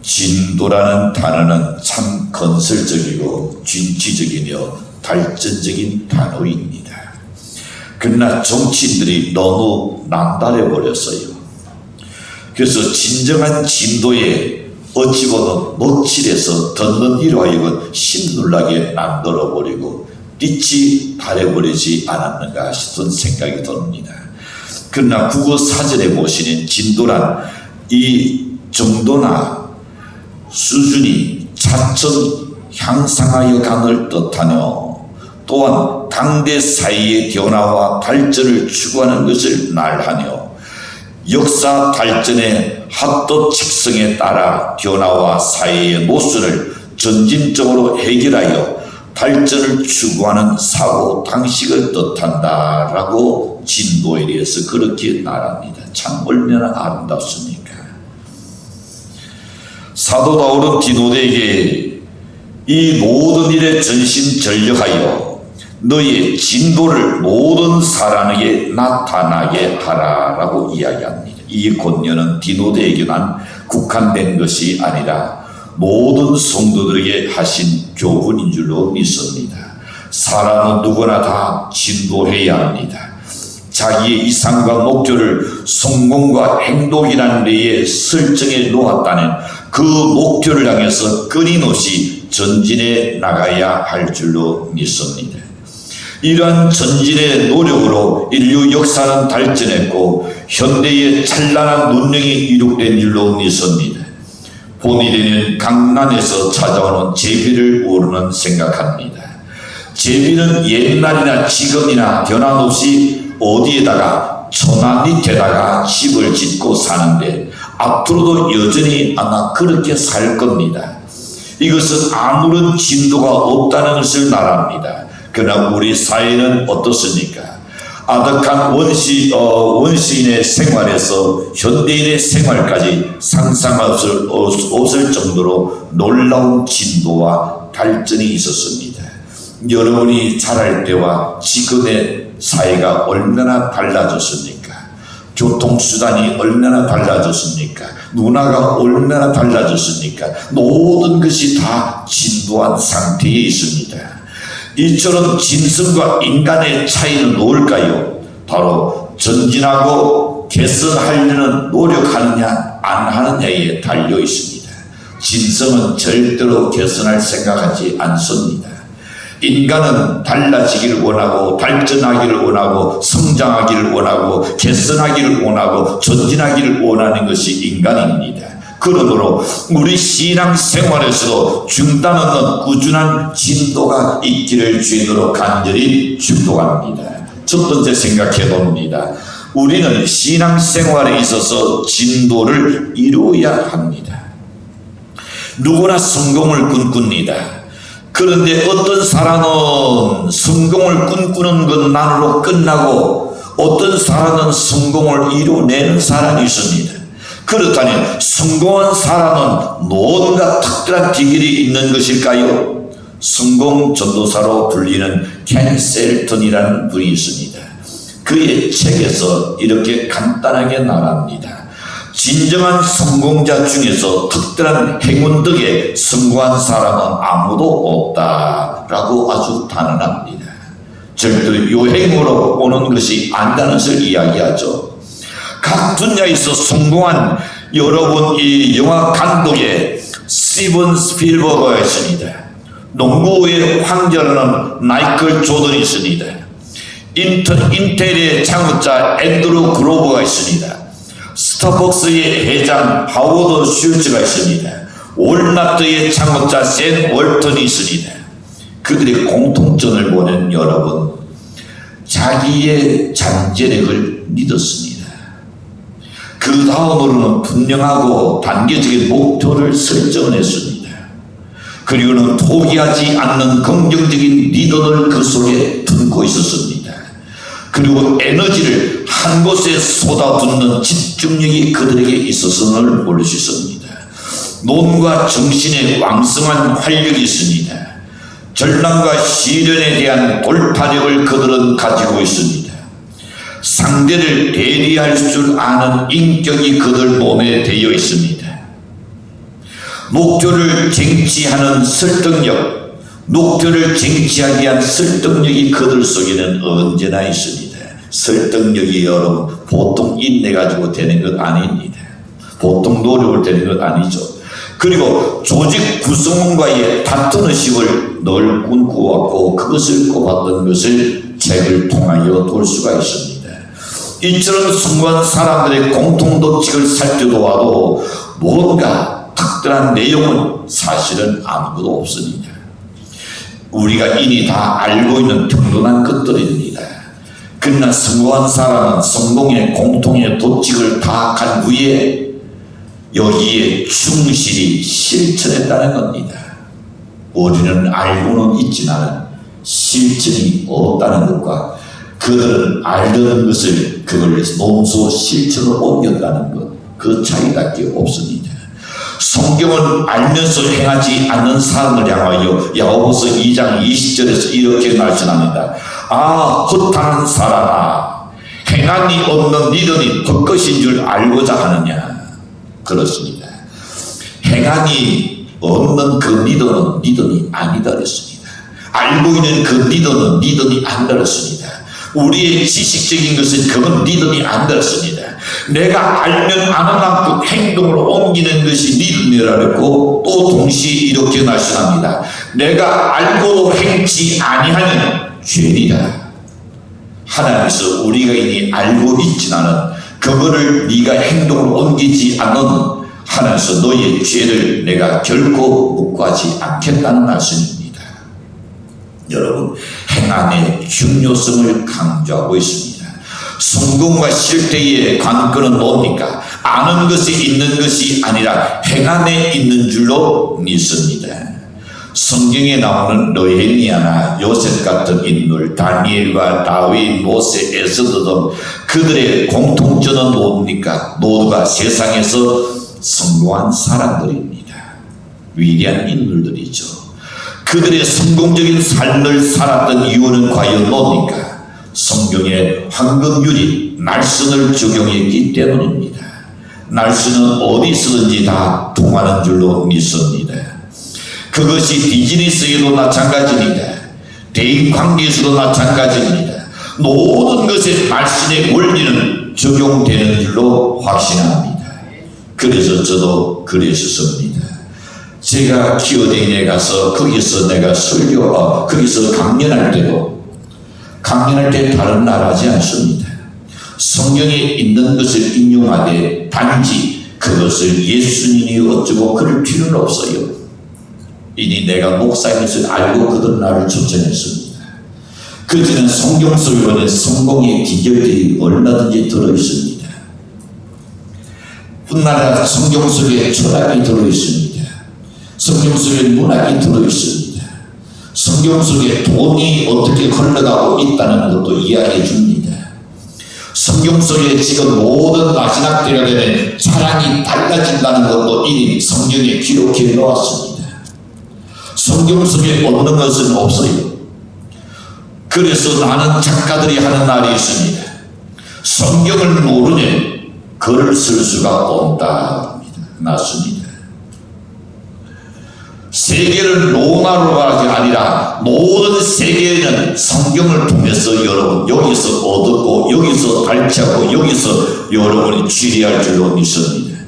진도라는 단어는 참 건설적이고 진취적이며 발전적인 단어입니다. 그러나 정치인들이 너무 남달해 버렸어요. 그래서 진정한 진도에 어찌 보면 먹칠해서 듣는 이로 하여금 심눌나게 만들어 버리고 빛이 발해버리지 않았는가 싶은 생각이 듭니다. 그러나 국어 사전에 보시는 진도란 이 정도나 수준이 차츰 향상하여 가는 뜻하며 또한 당대 사회의 변화와 발전을 추구하는 것을 말하며 역사 발전의 핫도 측성에 따라 변화와 사회의 모순을 점진적으로 해결하여 발전을 추구하는 사고 방식을 뜻한다라고 진도에 대해서 그렇게 말합니다. 참 얼마나 아름답습니까? 사도 바울은 디모데에게 이 모든 일에 전심전력하여 너의 진도를 모든 사람에게 나타나게 하라라고 이야기합니다. 이 권면은 디모데에게만 국한된 것이 아니라 모든 성도들에게 하신 교훈인 줄로 믿습니다. 사람은 누구나 다 진도해야 합니다. 자기의 이상과 목표를 성공과 행복이라는 데에 설정해 놓았다는 그 목표를 향해서 끊임없이 전진해 나가야 할 줄로 믿습니다. 이러한 전진의 노력으로 인류 역사는 발전했고 현대의 찬란한 문명이 이룩된 줄로 믿습니다. 본일에는 강남에서 찾아오는 제비를 오르는 생각합니다. 제비는 옛날이나 지금이나 변함없이 어디에다가 천안 밑에다가 집을 짓고 사는데 앞으로도 여전히 아마 그렇게 살 겁니다. 이것은 아무런 진도가 없다는 것을 말합니다. 그러나 우리 사회는 어떻습니까? 아득한 원시인의 생활에서 현대인의 생활까지 상상할 수 없을 정도로 놀라운 진도와 발전이 있었습니다. 여러분이 자랄 때와 지금의 사회가 얼마나 달라졌습니까? 교통수단이 얼마나 달라졌습니까? 문화가 얼마나 달라졌습니까? 모든 것이 다 진도한 상태에 있습니다. 이처럼 진성과 인간의 차이는 뭘까요? 바로 전진하고 개선하려는 노력하느냐 안 하느냐에 달려 있습니다. 진성은 절대로 개선할 생각하지 않습니다. 인간은 달라지기를 원하고 발전하기를 원하고 성장하기를 원하고 개선하기를 원하고 전진하기를 원하는 것이 인간입니다. 그러므로 우리 신앙생활에서도 중단 없는 꾸준한 진도가 있기를 주인으로 간절히 축복합니다. 첫 번째 생각해 봅니다. 우리는 신앙생활에 있어서 진도를 이루어야 합니다. 누구나 성공을 꿈꿉니다. 그런데 어떤 사람은 성공을 꿈꾸는 것만으로 끝나고 어떤 사람은 성공을 이루어내는 사람이 있습니다. 그렇다면 성공한 사람은 뭔가 특별한 비결이 있는 것일까요? 성공 전도사로 불리는 켄 셀턴이라는 분이 있습니다. 그의 책에서 이렇게 간단하게 말합니다. 진정한 성공자 중에서 특별한 행운 덕에 성공한 사람은 아무도 없다라고 아주 단언합니다. 절대로 요행으로 오는 것이 아니라는 것을 이야기하죠. 각 분야에서 성공한 여러분 이 영화 감독의 스티븐 스필버그가 있습니다. 농구의 황제라는 마이클 조던이 있습니다. 인텔의 창업자 앤드루 그로버가 있습니다. 스타벅스의 회장 하워드 슐츠가 있습니다. 월마트의 창업자 샘 월턴이 있습니다. 그들의 공통점을 보는 여러분, 자기의 잠재력을 믿었습니다. 그 다음으로는 분명하고 단계적인 목표를 설정했습니다. 그리고는 포기하지 않는 긍정적인 리더를 그 속에 품고 있었습니다. 그리고 에너지를 한 곳에 쏟아붓는 집중력이 그들에게 있었음을 볼 수 있습니다. 몸과 정신에 왕성한 활력이 있습니다. 절망과 시련에 대한 돌파력을 그들은 가지고 있습니다. 상대를 대리할 줄 아는 인격이 그들 몸에 되어 있습니다. 목표를 쟁취하는 설득력, 목표를 쟁취하기 위한 설득력이 그들 속에는 언제나 있습니다. 설득력이 여러분 보통 인내 가지고 되는 것 아닙니다. 보통 노력을 되는 것 아니죠. 그리고 조직 구성원과의 다투는 식을 늘 꿈꾸었고 그것을 꼽았던 것을 책을 통하여 볼 수가 있습니다. 이처럼 숭고한 사람들의 공통도칙을 살펴보아도 뭔가 특별한 내용은 사실은 아무것도 없습니다. 우리가 이미 다 알고 있는 평범한 것들입니다. 그러나 성공한 사람은 성공의 공통의 도칙을 다 간 후에 여기에 충실히 실천했다는 겁니다. 우리는 알고는 있지만 실천이 없다는 것과 그들은 알던 것을 그걸 몸소 실천으로 옮겼다는 것, 그 차이밖에 없습니다. 성경은 알면서 행하지 않는 사람을 향하여 야고보서 2장 20절에서 이렇게 말씀합니다. 아, 허탄한 사람아, 행함이 없는 니들이 헛것인 줄 알고자 하느냐. 그렇습니다. 행함이 없는 그 니들이 아니다 그랬습니다. 알고 있는 그 니들이 아니다 그랬습니다. 우리의 지식적인 것은 그건 니들이 아니다 그랬습니다. 내가 알면 아는 만큼 행동으로 옮기는 것이 믿음이라 그랬고 또 동시에 이렇게 말씀합니다. 내가 알고도 행치 아니하는 죄이다. 하나님께서 우리가 이미 알고 있지만은 그거를 네가 행동으로 옮기지 않는 하나님께서 너의 죄를 내가 결코 묵과하지 않겠다는 말씀입니다. 여러분, 행함의 중요성을 강조하고 있습니다. 성공과 실패의 관건은 뭡니까? 아는 것이 있는 것이 아니라 행함에 있는 줄로 믿습니다. 성경에 나오는 느헤미야나 요셉 같은 인물, 다니엘과 다윗, 모세, 에스더 등 그들의 공통점은 뭡니까? 모두가 세상에서 성공한 사람들입니다. 위대한 인물들이죠. 그들의 성공적인 삶을 살았던 이유는 과연 뭡니까? 성경의 황금유리, 날선을 적용했기 때문입니다. 날선은 어디 쓰든지 다 통하는 줄로 믿습니다. 그것이 비즈니스에도 마찬가지입니다. 대인관계에서도 마찬가지입니다. 모든 것에 말씀의 원리는 적용되는 줄로 확신합니다. 그래서 저도 그랬었습니다. 제가 기어대인에 가서 거기서 내가 거기서 강연할 때 다른 말 하지 않습니다. 성경에 있는 것을 인용하되 단지 그것을 예수님이 어쩌고 그럴 필요는 없어요. 이니 내가 목사인 것을 알고 그들 나를 초청했습니다. 그들은 성경 속에는 성공의 비결들이 얼마든지 들어있습니다. 뿐만 성경 속에 철학이 들어있습니다. 성경 속에 문학이 들어있습니다. 성경 속에 돈이 어떻게 흘러가고 있다는 것도 이야기해 줍니다. 성경 속에 지금 모든 마지막 때가 되면 차량이 달라진다는 것도 이미 성경에 기록해 놓았습니다. 성경 속에 없는 것은 없어요. 그래서 많은 작가들이 하는 말이 있습니다. 성경을 모르면 글을 쓸 수가 없다. 맞습니다. 세계를 로마로가 아니라 모든 세계는 성경을 통해서 여러분 여기서 얻었고 여기서 발치하고 여기서 여러분이 취리할 줄로 믿습니다.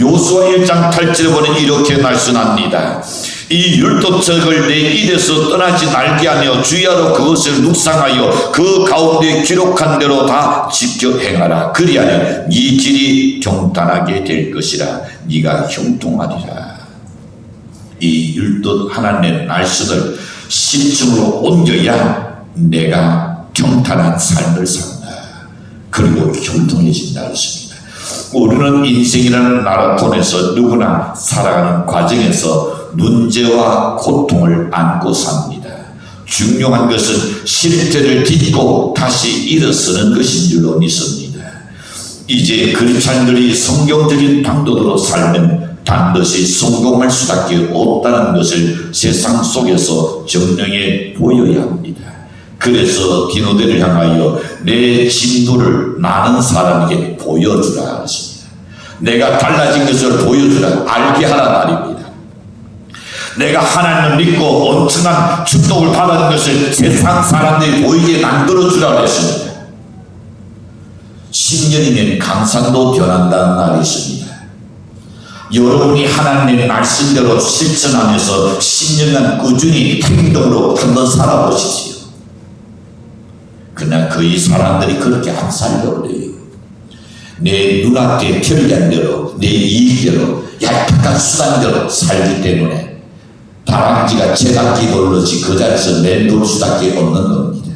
요수아 1장 8절에 보면 이렇게 말씀합니다. 이 율법책을 내 입에서 떠나지 말게 하며 주야로 그것을 묵상하여 그 가운데 기록한 대로 다 지켜 행하라. 그리하면 네 길이 평탄하게 될 것이라. 네가 형통하리라. 이 율법 하나님의 말씀을 실천으로 옮겨야 내가 평탄한 삶을 산다. 그리고 형통해진다 했습니다. 우리는 인생이라는 마라톤에서 누구나 살아가는 과정에서 문제와 고통을 안고 삽니다. 중요한 것은 실패를 딛고 다시 일어서는 것인 줄로 믿습니다. 이제 크리스찬들이 성경적인 방도로 살면 반드시 성공할 수밖에 없다는 것을 세상 속에서 증명해 보여야 합니다. 그래서 디모데를 향하여 내 진도를 많은 사람에게 보여주라 했습니다. 내가 달라진 것을 보여주라, 알게 하라 말입니다. 내가 하나님을 믿고 엄청난 축복을 받은 것을 세상 사람들이 보이게 만들어주라 그랬습니다. 10년이면 강산도 변한다는 날이 있습니다. 여러분이 하나님의 말씀대로 실천하면서 10년간 꾸준히 행동으로 한번 살아보십시오. 그러나 거의 사람들이 그렇게 안 살려고 그래요. 내 눈앞에 편리한 대로, 내 이익대로, 얄팍한 수단대로 살기 때문에 다람쥐가 제각기 돌르지 그 자리에서 맴돌 수밖에 없는 겁니다.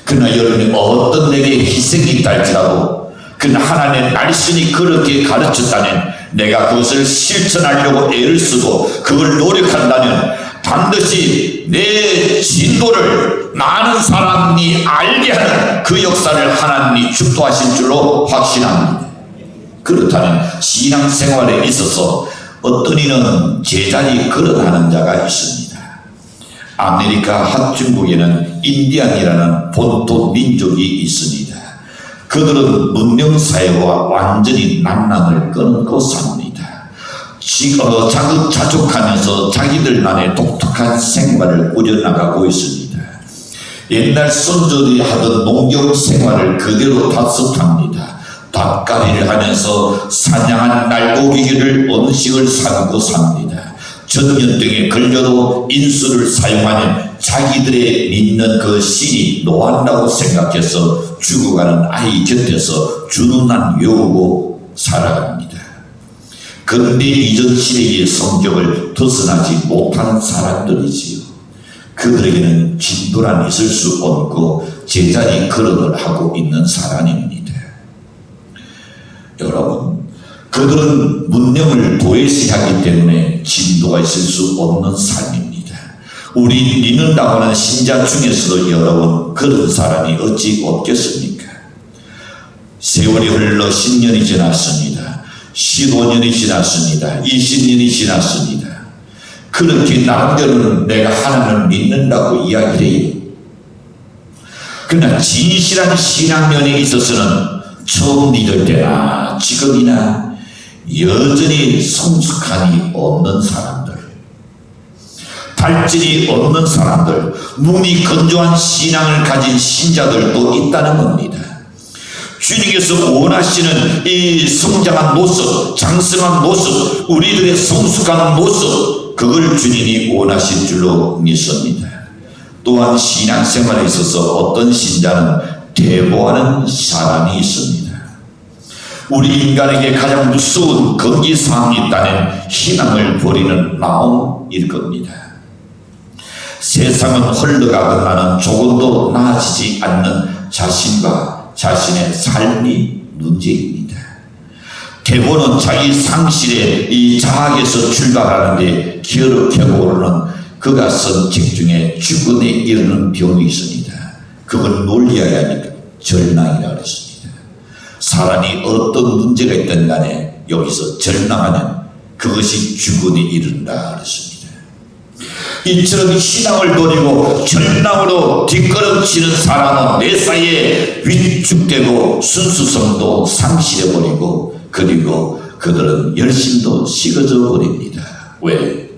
그러나 여러분이 어떤 내게 희생이 있다 할지라도 그러나 하나님의 말씀이 그렇게 가르쳤다면 내가 그것을 실천하려고 애를 쓰고 그걸 노력한다면 반드시 내 진도를 많은 사람이 알게 하는 그 역사를 하나님이 축도하실 줄로 확신합니다. 그렇다면 신앙생활에 있어서 어떤 이는 제자리 걸어가는 자가 있습니다. 아메리카 합중국에는 인디안이라는 본토 민족이 있습니다. 그들은 문명사회와 완전히 난랑을 끊고 삽니다. 자족하면서 자기들만의 독특한 생활을 꾸려나가고 있습니다. 옛날 선조들이 하던 농경 생활을 그대로 답습합니다. 닭가리를 하면서 사냥한 날고기를 음식을 삼고 삽니다. 전염병에 걸려도 인수를 사용하면 자기들의 믿는 그 신이 노한다고 생각해서 죽어가는 아이 곁에서 주눈만 외우고 살아갑니다. 그런데 이전 시대의 성격을 벗어나지 못하는 사람들이지요. 그들에게는 진도란 있을 수 없고 제자리 걸음을 하고 있는 사람입니다. 여러분, 그들은 문명을 도외시하기 때문에 진도가 있을 수 없는 삶입니다. 우리 믿는다고 하는 신자 중에서도 여러분 그런 사람이 어찌 없겠습니까? 세월이 흘러 10년이 지났습니다. 15년이 지났습니다. 20년이 지났습니다. 그렇게 나름대로는 내가 하나님을 믿는다고 이야기를 해요. 그러나 진실한 신앙면에 있어서는 처음 믿을 때나 지금이나 여전히 성숙함이 없는 사람들, 발전이 없는 사람들, 몸이 건조한 신앙을 가진 신자들도 있다는 겁니다. 주님께서 원하시는 이 성장한 모습, 장성한 모습, 우리들의 성숙한 모습, 그걸 주님이 원하실 줄로 믿습니다. 또한 신앙생활에 있어서 어떤 신자는 대보하는 사람이 있습니다. 우리 인간에게 가장 무서운 금기사항이 있다면 희망을 버리는 마음일 겁니다. 세상은 흘러가건만은 조금도 나아지지 않는 자신과 자신의 삶이 문제입니다. 대부분은 자기 상실의 이 자학에서 출발하는데 기어럽게 오르는 그가 선책 중에 죽음에 이르는 병이 있습니다. 그걸 논리해야 하니까 절망이라고 했습니다. 사람이 어떤 문제가 있든 간에 여기서 절망하면 그것이 죽음에 이른다 그랬습니다. 이처럼 신앙을 버리고 절망으로 뒷걸음치는 사람은 내 사이에 위축되고 순수성도 상실해버리고 그리고 그들은 열심도 식어져 버립니다. 왜?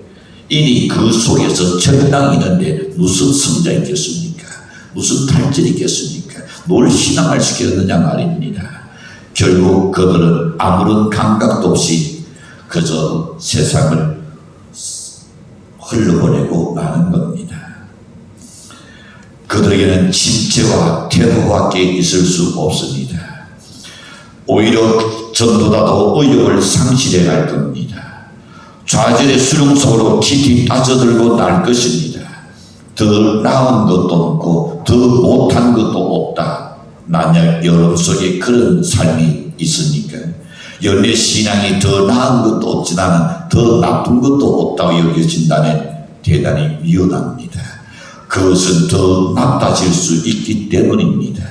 이니 그 속에서 절망이 있는데 무슨 성장이 있겠습니까? 무슨 발전이 있겠습니까? 뭘 신앙을 시켰느냐 말입니다. 결국 그들은 아무런 감각도 없이 그저 세상을 흘러보내고 마는 겁니다. 그들에게는 진체와 태도밖에 있을 수 없습니다. 오히려 전보다도 의욕을 상실해 갈 겁니다. 좌절의 수렁 속으로 깊이 빠져들고 날 것입니다. 더 나은 것도 없고 더 못한 것도 없다. 만약 여러분 속에 그런 삶이 있으니까 연애 신앙이 더 나은 것도 없지만 더 나쁜 것도 없다고 여겨진다면 대단히 위험합니다. 그것은 더 나빠질 수 있기 때문입니다.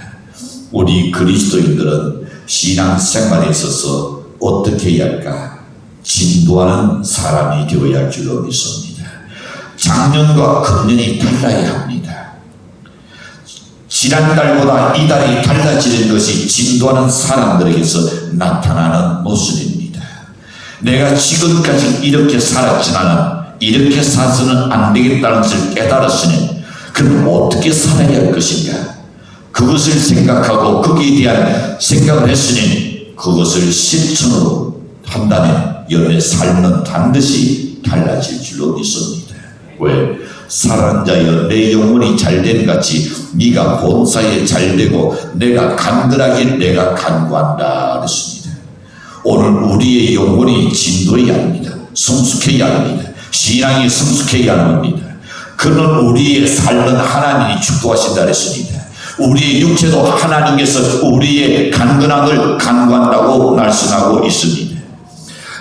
우리 그리스도인들은 신앙생활에 있어서 어떻게 해야 할까? 진도하는 사람이 되어야 할 줄로 믿습니다. 작년과 금년이 달라야 합니다. 지난달보다 이달이 달라지는 것이 진도하는 사람들에게서 나타나는 모습입니다. 내가 지금까지 이렇게 살았지만 이렇게 사서는 안 되겠다는 것을 깨달았으니 그럼 어떻게 살아야 할 것인가? 그것을 생각하고 거기에 대한 생각을 했으니 그것을 실천으로 한다면 여러분의 삶은 반드시 달라질 줄로 믿습니다. 왜? 살아난 자여 내 영혼이 잘된 같이 네가 본사에 잘되고 내가 간절하게 내가 간구한다 그랬습니다. 오늘 우리의 영혼이 진도해야 합니다. 성숙해야 합니다. 신앙이 성숙해야 합니다. 그는 우리의 삶은 하나님이 축복하신다 그랬습니다. 우리의 육체도 하나님께서 우리의 간근함을 간구한다고 말씀하고 있습니다.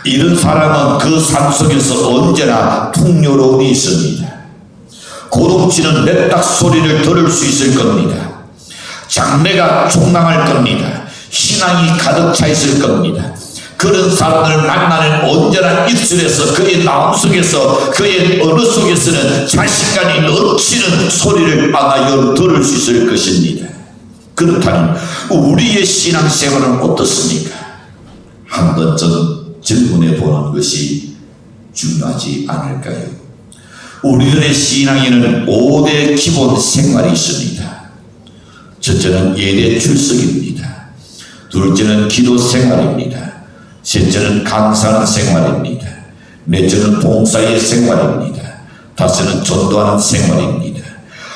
이런 사람은 그 삶 속에서 언제나 풍요로움이 있습니다. 고동치는 맷딱 소리를 들을 수 있을 겁니다. 장래가 촉망할 겁니다. 신앙이 가득 차 있을 겁니다. 그런 사람을 만나는 언제나 입술에서 그의 마음 속에서 그의 언어 속에서는 자신감이 넘치는 소리를 아마 들을 수 있을 것입니다. 그렇다면 우리의 신앙생활은 어떻습니까? 한 번쯤 질문해 보는 것이 중요하지 않을까요? 우리들의 신앙에는 5대 기본 생활이 있습니다. 첫째는 예배 출석입니다. 둘째는 기도 생활입니다. 셋째는 강사하는 생활입니다. 넷째는 봉사의 생활입니다. 다섯째는 전도하는 생활입니다.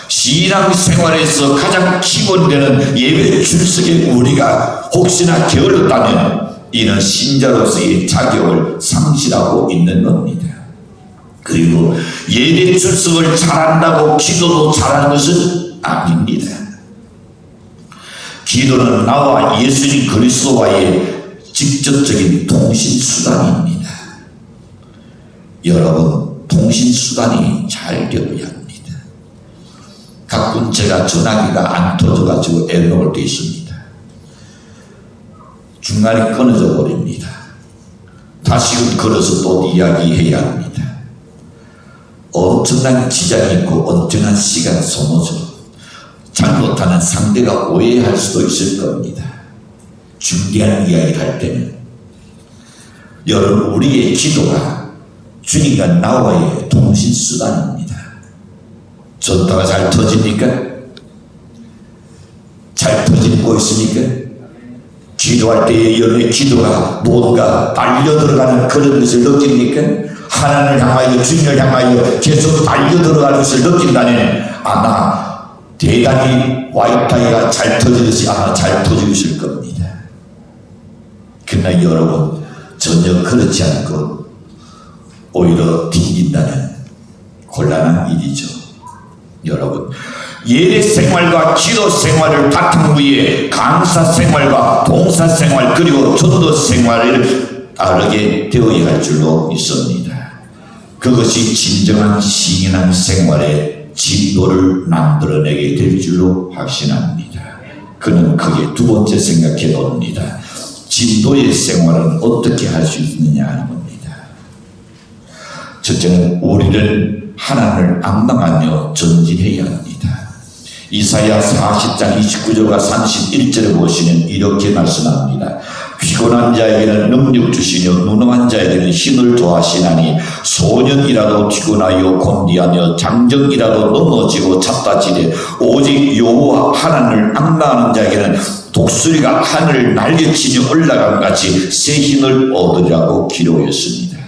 신앙생활에서 가장 기본되는 예배 출석에 우리가 혹시나 게을렀다면 이는 신자로서의 자격을 상실하고 있는 겁니다. 그리고 예배 출석을 잘한다고 기도도 잘하는 것은 아닙니다. 기도는 나와 예수님 그리스도와의 직접적인 통신수단입니다. 여러분, 통신수단이 잘 되어야 합니다. 가끔 제가 전화기가 안 터져가지고 애먹을 때 있습니다. 중간에 끊어져 버립니다. 다시금 걸어서 또 이야기해야 합니다. 엄청난 지장이 있고 엄청난 시간 소모죠. 잘못하면 상대가 오해할 수도 있을 겁니다. 중대한 이야기를 할 때는 여러분, 우리의 기도가 주님과 나와의 통신수단입니다. 전도가 잘 터집니까? 잘 터지고 있습니까? 기도할 때에 여러분의 기도가 뭔가 달려 들어가는 그런 것을 느낍니까? 하나님을 향하여 주님을 향하여 계속 달려 들어가는 것을 느낀다면 아마 대단히 와이파이가 잘 터지듯이 아마 잘 터지고 있을 겁니다. 그러나 여러분, 전혀 그렇지 않고 오히려 튕긴다면 곤란한 일이죠. 여러분, 예배 생활과 기도 생활을 바탕 위에 강사 생활과 봉사 생활 그리고 전도 생활을 따르게 되어야 할 줄로 믿습니다. 그것이 진정한 신앙 생활의 진도를 만들어내게 될 줄로 확신합니다. 그는 크게 두 번째 생각해 봅니다. 진도의 생활은 어떻게 할 수 있느냐 하는 겁니다. 첫째는 우리는 하나님을 앙망하며 전진해야 합니다. 이사야 40장 29절과 31절에 보시면 이렇게 말씀합니다. 피곤한 자에게는 능력 주시며 무능한 자에게는 힘을 더하시나니 소년이라도 피곤하여 곤디하며 장정이라도 넘어지고 잡다지되 오직 여호와 하나님을 앙망하는 자에게는 독수리가 하늘을 날개치며 올라간 같이 새 힘을 얻으리라고 기록했습니다.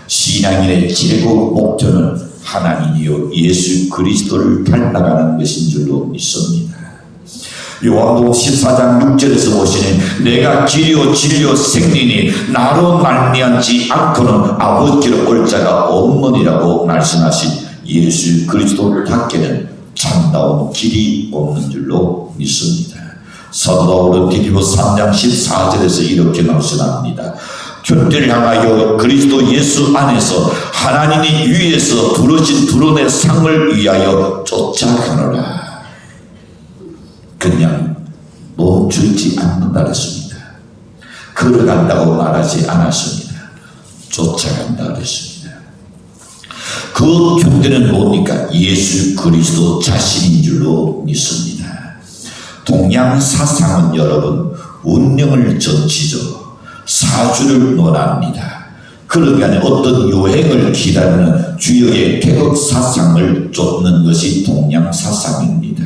신앙인의 최고 목표는 하나님이요 예수 그리스도를 닮아가는 것인 줄로 믿습니다. 요한복음 14장 6절에서 보시니 내가 길이요 진리요 생리니 나로 말미암지 않고는 아버지께로 올 자가 없느니라고 말씀하신 예수 그리스도답게는 참다운 길이 없는 줄로 믿습니다. 사도 바울은 디모데 3장 14절에서 이렇게 말씀합니다. 교회를 향하여 그리스도 예수 안에서 하나님이 위에서 부르신 두른의 상을 위하여 쫓아가노라. 그냥 멈추지 않는다 그랬습니다. 걸어간다고 말하지 않았습니다. 쫓아간다 그랬습니다. 그 교회는 뭡니까? 예수 그리스도 자신인 줄로 믿습니다. 동양 사상은 여러분 운명을 젖히죠. 사주를 논합니다. 그러면 어떤 유행을 기다리는 주역의 개혁 사상을 쫓는 것이 동양 사상입니다.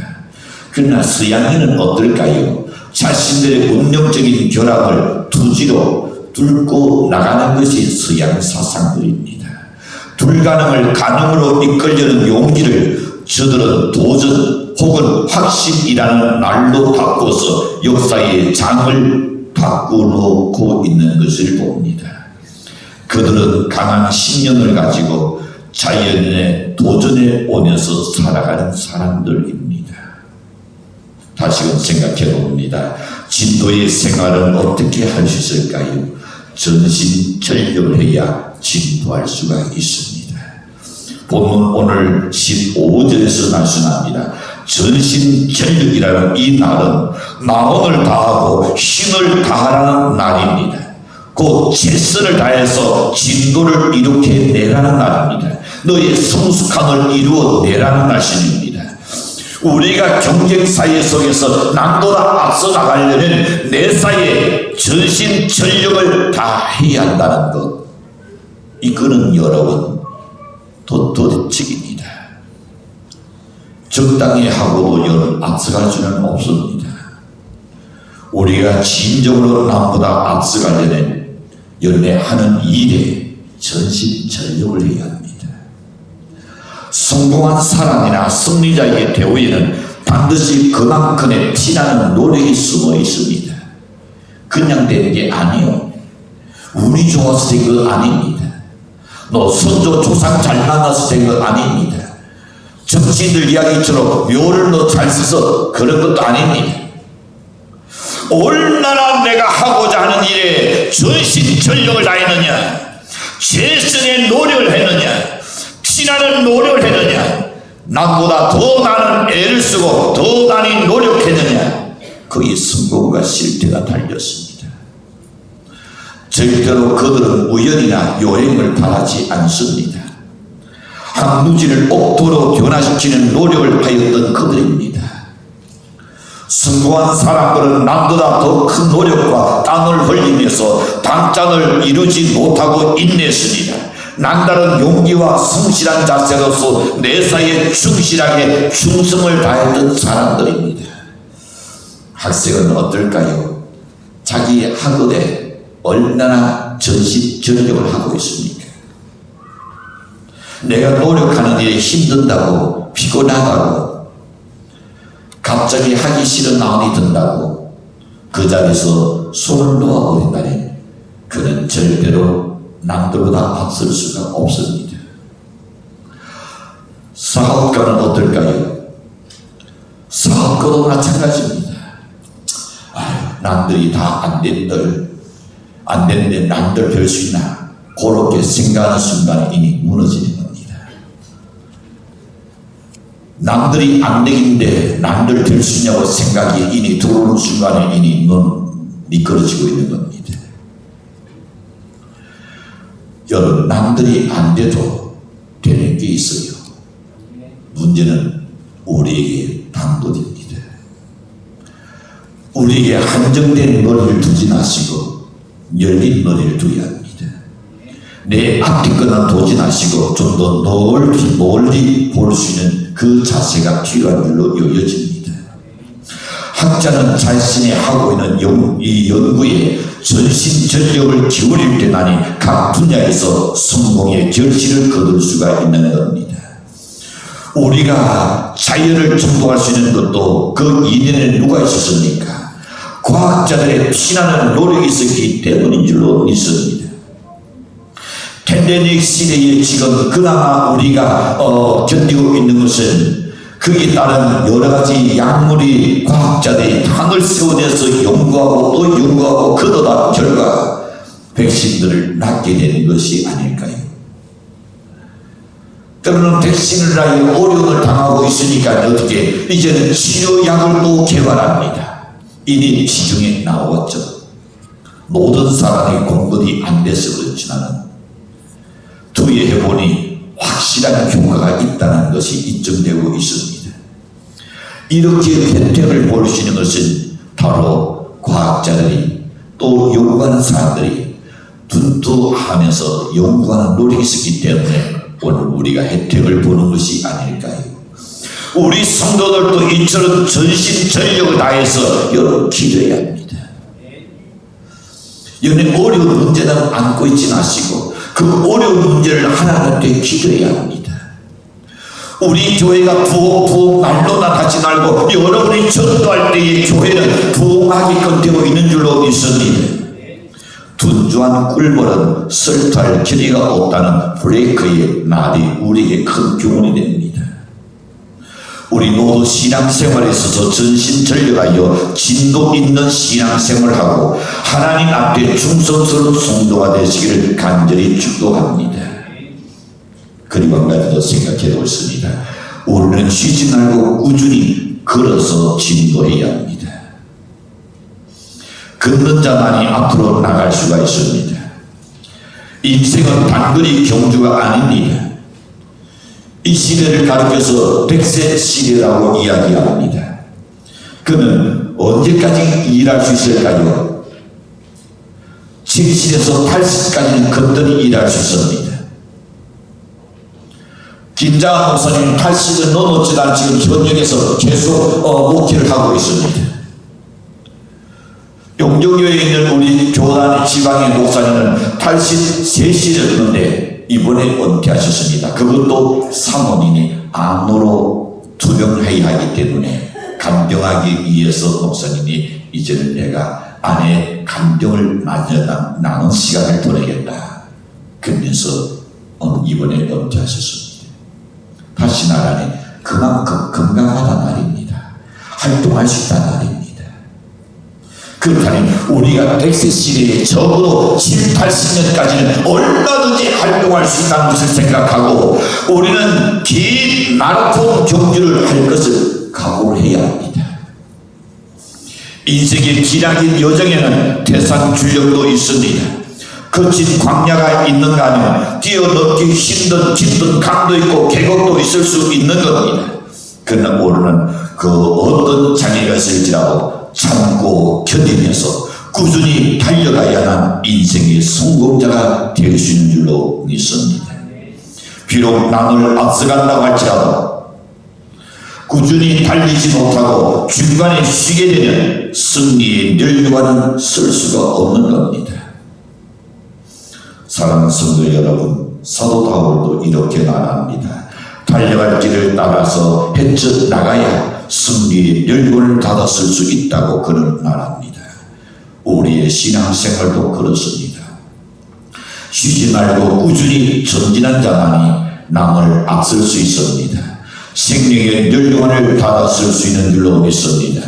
그러나 서양인은 어떨까요? 자신들의 운명적인 결함을 투지로 뚫고 나가는 것이 서양 사상들입니다. 불가능을 가능으로 이끌려는 용기를 저들은 도전 혹은 확신이라는 말로 바꿔서 역사의 장을 바꾸놓고 있는 것을 봅니다. 그들은 강한 신념을 가지고 자연의 도전에 오면서 살아가는 사람들입니다. 다시금 생각해 봅니다. 진도의 생활은 어떻게 할 수 있을까요? 전신전력을 해야 진도할 수가 있습니다. 본문 오늘 15절에서 말씀합니다. 전신전력이라는 이 날은 마음을 다하고 힘을 다하라는 날입니다. 곧 최선을 다해서 진도를 이룩해 내라는 날입니다. 너의 성숙함을 이루어 내라는 말씀입니다. 우리가 경쟁사회 속에서 남보다 앞서 나가려면 내 사이에 전신 전력을 다해야 한다는 것, 이거는 여러분 도덕적입니다. 적당히 하고도 여러분 앞서갈 수는 없습니다. 우리가 진정으로 남보다 앞서가려면 연애하는 일에 전신전력을 해야 합니다. 성공한 사람이나 승리자의 대우에는 반드시 그만큼의 피나는 노력이 숨어 있습니다. 그냥 된 게 아니에요. 운이 좋아서 된 거 아닙니다. 너 선조 조상 잘 만나서 된 거 아닙니다. 정치인들 이야기처럼 묘를 너 잘 써서 그런 것도 아닙니다. 얼마나 내가 하고자 하는 일에 전신전력을 다했느냐, 최선의 노력을 했느냐, 피나는 노력을 했느냐, 남보다 더 나는 애를 쓰고 더 많이 노력했느냐, 거기 성공과 실패가 달렸습니다. 절대로 그들은 우연이나 요행을 바라지 않습니다. 항무지를 옥토로 변화시키는 노력을 하였던 그들입니다. 성공한 사람들은 남보다 더 큰 노력과 땀을 흘리면서 당장을 이루지 못하고 인내했습니다. 남다른 용기와 성실한 자세로서 내사에 충실하게 충성을 다했던 사람들입니다. 학생은 어떨까요? 자기 학업에 얼마나 전신전력을 하고 있습니까? 내가 노력하는 일이 힘든다고 피곤하다고 갑자기 하기 싫은 마음이 든다고 그 자리에서 손을 놓아버린다니 그는 절대로 남들보다 앞설 수가 없습니다. 사업가는 어떨까요? 사업가도 마찬가지입니다. 남들이 다 안 됐는데 남들 별 수 있나 그렇게 생각하는 순간에 이미 무너지는 겁니다. 남들이 안 되긴데 남들 될 수 있냐고 생각이 이미 들어오는 순간에 이미 눈 미끄러지고 있는 겁니다. 여러분, 남들이 안 돼도 되는 게 있어요. 문제는 우리에게 당도됩니다. 우리에게 한정된 머리를 두지 마시고 열린 머리를 두어야 합니다. 내 앞에 거나 두지 마시고 좀 더 멀리 볼 수 있는 그 자세가 필요한 줄로 여겨집니다. 학자는 자신이 하고 있는 이 연구에 전신전력을 기울일 때만이 각 분야에서 성공의 결실을 거둘 수가 있는 겁니다. 우리가 자연을 정복할 수 있는 것도 그 이전에 누가 있었습니까? 과학자들의 피나는 노력이 있었기 때문인 줄로 믿습니다. 팬데믹 시대에 지금 그나마 우리가 견디고 있는 것은 거기에 따른 여러 가지 약물이 과학자들이 당을 세워내서 연구하고 또 연구하고 그러다 결과 백신들을 낳게 되는 것이 아닐까요? 때로는 백신을 낳아 어려움을 당하고 있으니까 어떻게 이제는 치료약을 또 개발합니다. 이미 시중에 나왔죠. 모든 사람이 공부이 안 돼서 그렇지만 투여해보니 확실한 효과가 있다는 것이 입증되고 있습니다. 이렇게 혜택을 볼 수 있는 것은 바로 과학자들이 또 연구하는 사람들이 전도하면서 연구하는 노력이 있었기 때문에 오늘 우리가 혜택을 보는 것이 아닐까요? 우리 성도들도 이처럼 전심전력을 다해서 여러분 기도해야 합니다. 여러분 어려운 문제는 안고 있지 마시고 그 어려운 문제를 하나님께 기도해야 합니다. 우리 교회가 부흥 날로나 다시 날고 여러분이 전도할 때의 교회는 부흥하게끔 되어 있는 줄로 믿습니다. 둔주한 꿀벌은 설투할 길이가 없다는 브레이크의 말이 우리에게 큰 교훈이 됩니다. 우리 모두 신앙생활에 있어서 전심전력하여 진도 있는 신앙생활하고 하나님 앞에 충성스러운 성도가 되시기를 간절히 축복합니다. 그리고 한 가지 더 생각해 보겠습니다. 우리는 쉬지 말고 꾸준히 걸어서 진도해야 합니다. 걷는 자만이 앞으로 나갈 수가 있습니다. 인생은 단거리 경주가 아닙니다. 이 시대를 가리켜서 100세 시대라고 이야기합니다. 그는 언제까지 일할 수 있을까요? 70에서 80까지는 건전히 일할 수 있습니다. 김장한 목사님 80을 넘었지만 지금 현역에서 계속 목회를 하고 있습니다. 용정교회에 있는 우리 교단 지방의 목사님은 83이었는데 이번에 은퇴하셨습니다. 그것도 사모님이 암으로 투병해야 하기 때문에 감정하기 위해서 목사님이 이제는 내가 아내의 감정을 나눈 시간을 보내겠다. 그러면서 이번에 은퇴하셨습니다. 다시 나라니 그만큼 건강하다는 말입니다. 활동할 수 있다는 말입니다. 그렇다면 우리가 100세 시대에 적어도 7, 80년까지는 얼마든지 활동할 수 있다는 것을 생각하고 우리는 긴 마라톤 경주를 할 것을 각오를 해야 합니다. 인생의 기나긴 여정에는 태산 출력도 있습니다. 거친 광야가 있는가 하면 뛰어넘기 힘든 깊은 강도 있고 계곡도 있을 수 있는 겁니다. 그러나 우리는 그 어떤 장애가 있을지라도 참고 견디면서 꾸준히 달려가야만 인생의 성공자가 될 수 있는 줄로 믿습니다. 비록 남을 앞서간다고 할지라도 꾸준히 달리지 못하고 중간에 쉬게 되면 승리의 멸류관은 쓸 수가 없는 겁니다. 사랑하는 성도 여러분, 사도 바울도 이렇게 말합니다. 달려갈 길을 따라서 헤쳐나가야 승리의 멸류관을 받았을 수 있다고 그는 말합니다. 우리의 신앙생활도 그렇습니다. 쉬지 말고 꾸준히 전진한 자만이 남을 앞설 수 있습니다. 생명의 멸류관을 받았을 수 있는 줄로 믿습니다.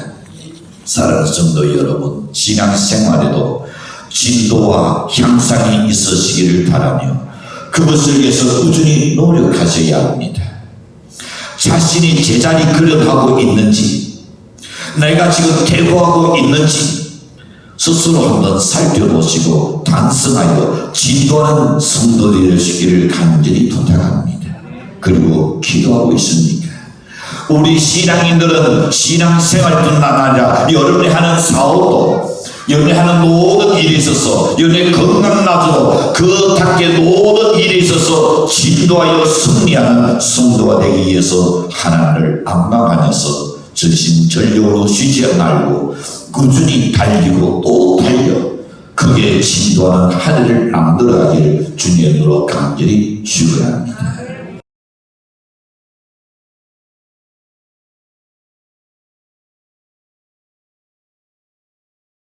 사랑하는 성도 여러분, 신앙생활에도 진도와 향상이 있으시기를 바라며 그것을 위해서 꾸준히 노력하셔야 합니다. 자신이 제자리 걸음하고 있는지, 내가 지금 대고하고 있는지 스스로 한번 살펴보시고 단성하여 진도하는 성도들이 되시기를 간절히 부탁합니다. 그리고 기도하고 있습니까? 우리 신앙인들은 신앙생활뿐만 아니라 여러분이 하는 사업도, 여러분이 하는 모든 일에 있어서, 여러분의 건강마저도 그 밖에 모든 일에 있어서 진도하여 승리하는 성도가 되기 위해서 하나님을 앙망하면서 전심전력으로 쉬지 말고 꾸준히 달리고 또 달려 그게 진도하는 한 해를 만들어가기를 주님으로 간절히 축원합니다.